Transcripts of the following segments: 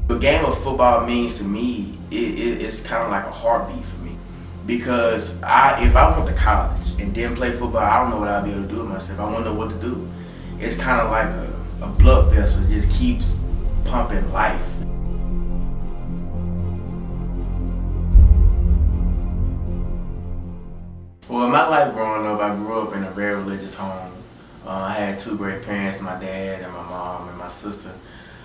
The game of football means to me, it's kind of like a heartbeat for me. Because if I went to college and didn't play football, I don't know what I'd be able to do with myself. I wouldn't know what to do. It's kind of like a blood vessel that just keeps pumping life. Well, in my life growing up, I grew up in a very religious home. I had two great parents, my dad and my mom and my sister.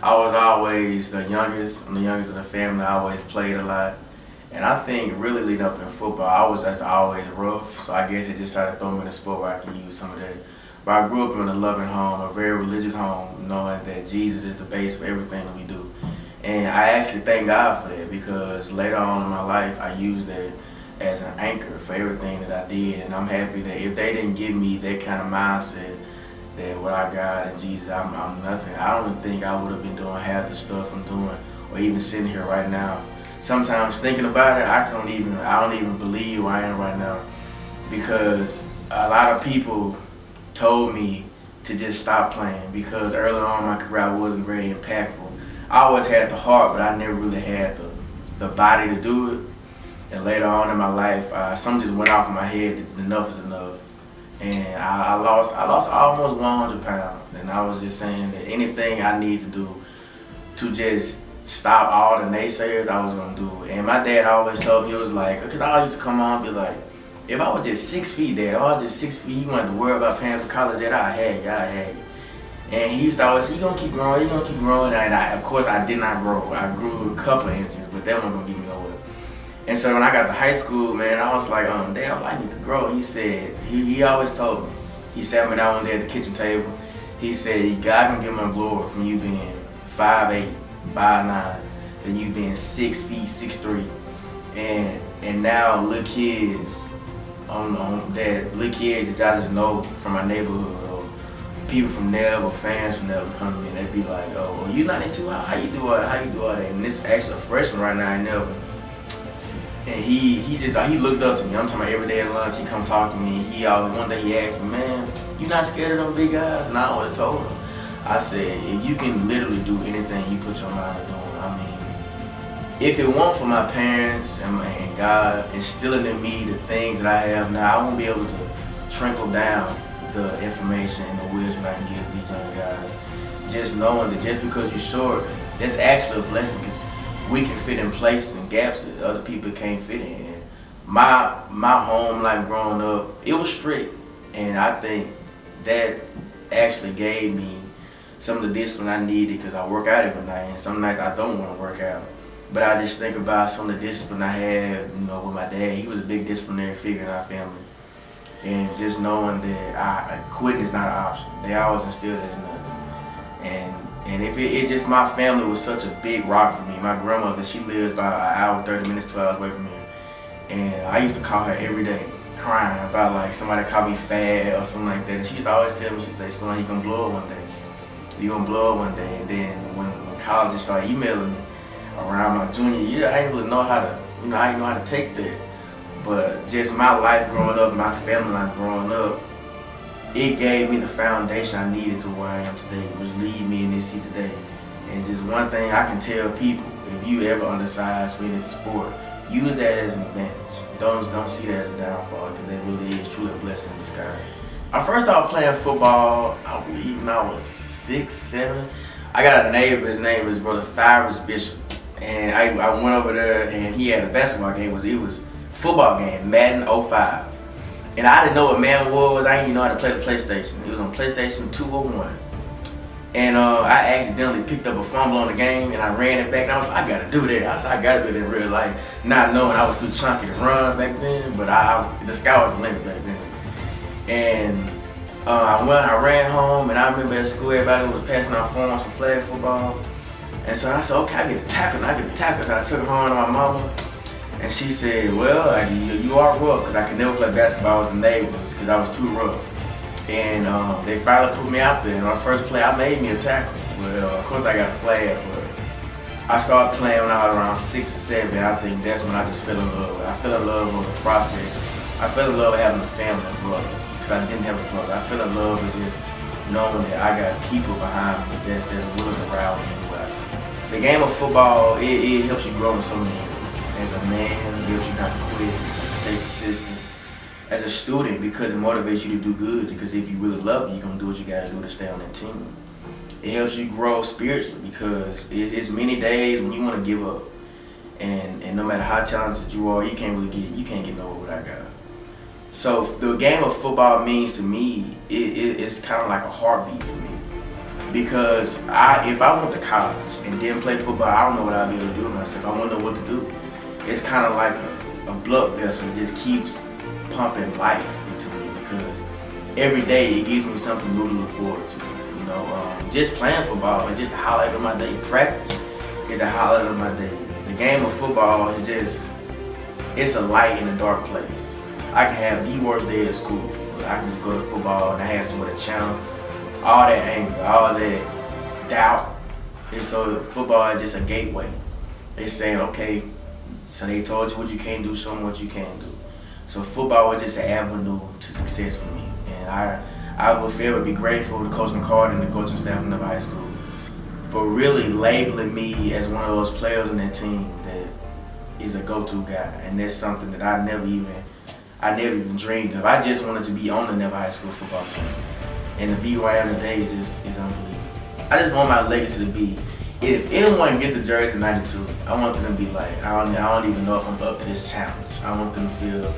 I was always the youngest. I'm the youngest of the family. I always played a lot. And I think really leading up in football, I was just always rough. So I guess it just tried to throw me in a sport where I can use some of that. But I grew up in a loving home, a very religious home, knowing that Jesus is the base for everything that we do. And I actually thank God for that, because later on in my life, I used that as an anchor for everything that I did. And I'm happy that if they didn't give me that kind of mindset, that what I got in Jesus, I'm nothing. I don't even think I would have been doing half the stuff I'm doing, or even sitting here right now. Sometimes thinking about it, I don't even believe where I am right now, because a lot of people told me to just stop playing, because early on in my career I wasn't very impactful. I always had the heart, but I never really had the body to do it. And later on in my life, something just went off in my head that enough is enough. And I lost almost 100 pounds. And I was just saying that anything I need to do to just stop all the naysayers, I was gonna do it. And my dad always told me, he was like, because I always used to come on and be like, if I was just 6 feet, Dad, if I was just 6 feet, he wanted to worry about paying for college, Dad, I had it. And he used to always say, you're gonna keep growing, you're gonna keep growing. And of course, I did not grow. I grew a couple of inches, but that wasn't gonna get me nowhere. And so when I got to high school, man, I was like, Dad, I need to grow. He said, he always told me, he sat me down one day at the kitchen table. He said, God gonna give me glory from you being 5'8", 5'9", than you being 6 feet, 6'3". And now little kids that I just know from my neighborhood, or people from Neville, or fans from Neville come to me and they be like, oh, you not into how you do all that? And this actually a freshman right now in Neville. And he looks up to me. I'm talking about every day at lunch, he come talk to me. One day he asked me, man, you not scared of them big guys? And I always told him, I said, if you can literally do anything you put your mind to doing, I mean, if it weren't for my parents and God instilling in me the things that I have now, I won't be able to trickle down the information and the wisdom I can give to these young guys. Just knowing that just because you're short, that's actually a blessing, because we can fit in places and gaps that other people can't fit in. My home life growing up, it was strict, and I think that actually gave me some of the discipline I needed, because I work out every night, and some nights I don't want to work out. But I just think about some of the discipline I had, with my dad. He was a big disciplinary figure in our family. And just knowing that quitting is not an option. They always instilled that in us. And if it just, my family was such a big rock for me. My grandmother, she lives about an hour, 30 minutes, 2 hours away from here. And I used to call her every day, crying about like somebody called me fat or something like that. And she used to always tell me, she'd say, son, you gonna blow up one day. You gonna blow up one day. And then when colleges started emailing me around my junior year, I didn't really know how to, I didn't know how to take that. But just my life growing up, my family life growing up, it gave me the foundation I needed to where I am today, which lead me in this seat today. And just one thing I can tell people, if you ever undersized for any sport, use that as an advantage. Don't see that as a downfall, because it really is truly a blessing in disguise. I first started playing football, I believe when I was 6, 7. I got a neighbor, his name is Brother Cyrus Bishop. And I went over there, and he had a basketball game. It was football game, Madden 05. And I didn't know what Madden was. I didn't even know how to play the PlayStation. It was on PlayStation 2 or 1. And I accidentally picked up a fumble on the game, and I ran it back. And I was like, I gotta do that. I said, I gotta do that in real life. Not knowing I was too chunky to run back then, but the sky was the limit back then. And I ran home, and I remember at school everybody was passing out forms for flag football. And so I said, okay, I get the tackle, So I took it home to my mama, and she said, well, you are rough, because I could never play basketball with the neighbors, because I was too rough. And they finally put me out there. And my first play, I made me a tackle. But of course, I got a flag. But I started playing when I was around 6 or 7. I think that's when I just fell in love. I fell in love with the process. I fell in love with having a family and brothers, because I didn't have a brother. I fell in love with just knowing that I got people behind me that's willing to rally me anywhere. the game of football, it helps you grow in so many areas. As a man, it helps you not to quit, stay persistent. As a student, because it motivates you to do good, because if you really love it, you're going to do what you got to do to stay on that team. It helps you grow spiritually, because it's many days when you want to give up. And no matter how talented you are, you can't get nowhere with that guy. So the game of football means to me, it's kind of like a heartbeat for me. Because if I went to college and didn't play football, I don't know what I'd be able to do with myself. I wouldn't know what to do. It's kind of like a blood vessel that just keeps pumping life into me, because every day it gives me something new to look forward to. You know, just playing football is just the highlight of my day. Practice is the highlight of my day. The game of football is just, it's a light in a dark place. I can have the worst day at school, but I can just go to football and I have somewhere to channel all that anger, all that doubt. And so football is just a gateway. It's saying, okay, so they told you what you can't do, show them what you can do. So football was just an avenue to success for me. And I would forever be grateful to Coach McCarty and the coaching staff in Neville High School for really labeling me as one of those players on that team that is a go-to guy. And that's something that I never even dreamed of. I just wanted to be on the Neville High School football team. And to be where I am today is unbelievable. I just want my legacy to be, if anyone get the jersey 92, I want them to be like, I don't even know if I'm up to this challenge. I want them to feel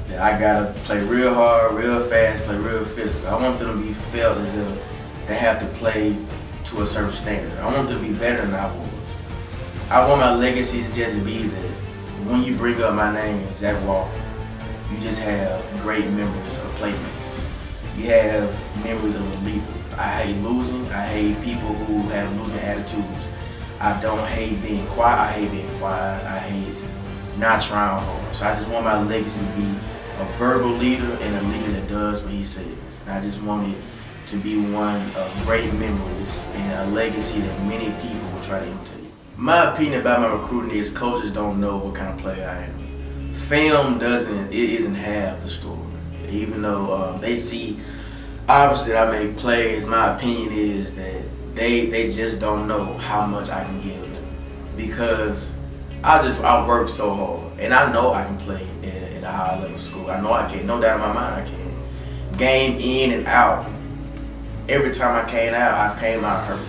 that I gotta play real hard, real fast, play real physical. I want them to be felt as if they have to play to a certain standard. I want them to be better than I was. I want my legacy to just be that when you bring up my name, Zach Walker, you just have great memories of playmakers. You have memories of a leader. I hate losing. I hate people who have losing attitudes. I don't hate being quiet. I hate being quiet. I hate not trying hard. So I just want my legacy to be a verbal leader and a leader that does what he says. And I just want it to be one of great memories and a legacy that many people will try to imitate. My opinion about my recruiting is coaches don't know what kind of player I am. Film isn't half the story. Even though they see, obviously, that I make plays, my opinion is that they just don't know how much I can give them. Because I work so hard, and I know I can play at a high level school. I know I can, no doubt in my mind I can. Game in and out. Every time I came out hurt.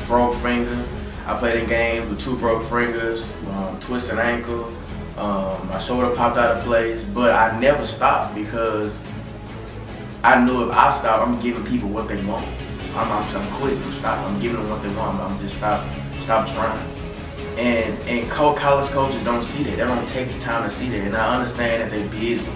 Broke finger. I played in games with 2 broke fingers, twisted ankle. My shoulder popped out of place, but I never stopped because I knew if I stopped, I'm giving people what they want. I'm quitting, I'm giving them what they want. I'm just stop trying. And college coaches don't see that. They don't take the time to see that. And I understand that they're busy,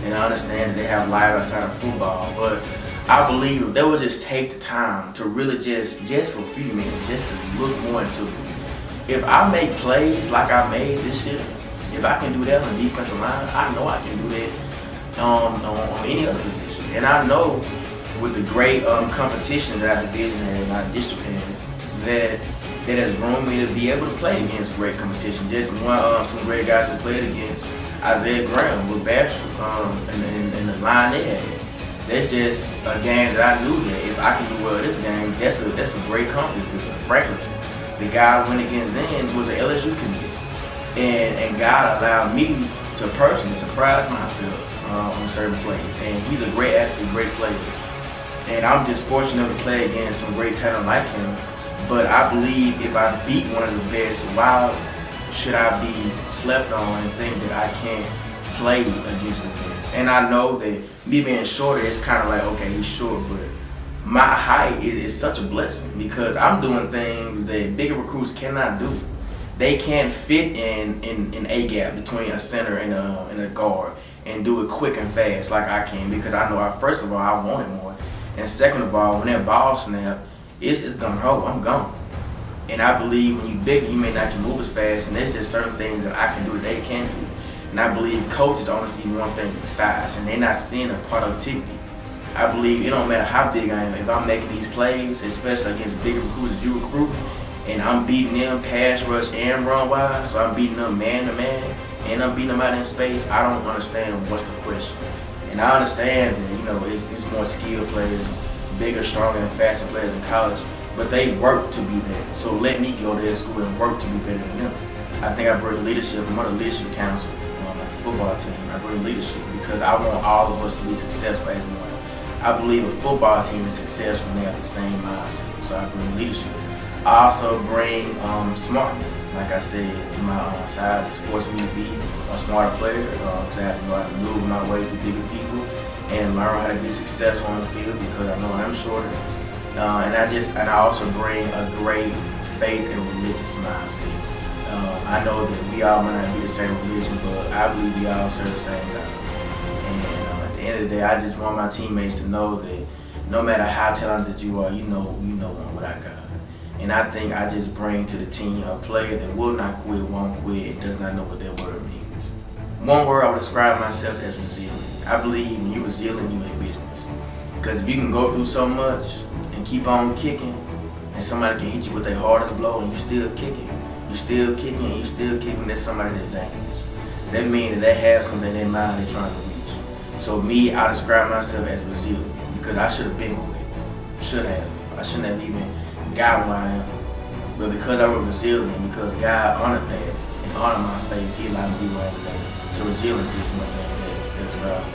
and I understand that they have lives outside of football. But I believe if they would just take the time to really just for a few minutes, just to look more into it. If I make plays like I made this year, if I can do that on the defensive line, I know I can do that on any other position. And I know with the great competition that our division had and our district had, that has grown me to be able to play against great competition. Just some great guys who played against Isaiah Graham with Basham and the line they had. That's just a game that I knew that if I can do well this game, that's a great company with Franklinton. The guy I went against then was an LSU committee. And God allowed me to personally surprise myself on certain plays. And he's a great athlete, great player. And I'm just fortunate to play against some great talent like him. But I believe if I beat one of the best, why should I be slept on and think that I can't play against the best? And I know that me being shorter, it's kind of like, okay, he's short, but my height is such a blessing because I'm doing things that bigger recruits cannot do. They can't fit in a gap between a center and a guard and do it quick and fast like I can, because I know, first of all, I want it more. And second of all, when that ball snap, it's gonna hold, I'm gone. And I believe when you bigger, you may not can move as fast, and there's just certain things that I can do that they can't do. And I believe coaches only see one thing, size, and they're not seeing the productivity. I believe it don't matter how big I am, if I'm making these plays, especially against bigger recruits that you recruit, and I'm beating them pass rush and run wise, so I'm beating them man to man, and I'm beating them out in space, I don't understand what's the question. And I understand that, you know, it's more skilled players, bigger, stronger, and faster players in college, but they work to be there. So let me go to their school and work to be better than them. I think I bring leadership. I'm on the leadership council on the football team. I bring leadership because I want all of us to be successful as one. I believe a football team is successful when they have the same mindset. So I bring leadership. I also bring smartness. Like I said, my size has forced me to be a smarter player because I have to know how to move my way through bigger people and learn how to be successful on the field because I know I'm shorter. And I also bring a great faith and religious mindset. I know that we all might not be the same religion, but I believe we all serve the same God. And at the end of the day, I just want my teammates to know that no matter how talented you are, you know what I got. And I think I just bring to the team a player that will not quit, won't quit, and does not know what that word means. One word I would describe myself as resilient. I believe when you're resilient, you're in business. Because if you can go through so much and keep on kicking, and somebody can hit you with their hardest blow and you still kicking, that's somebody that's dangerous. That means that they have something in their mind they're trying to reach. So me, I describe myself as resilient because I should have been quit. I shouldn't have even got where I am. But because I was resilient, because God honored that and honored my faith, He allowed me to be where I am today. So resilience is one thing that describes me.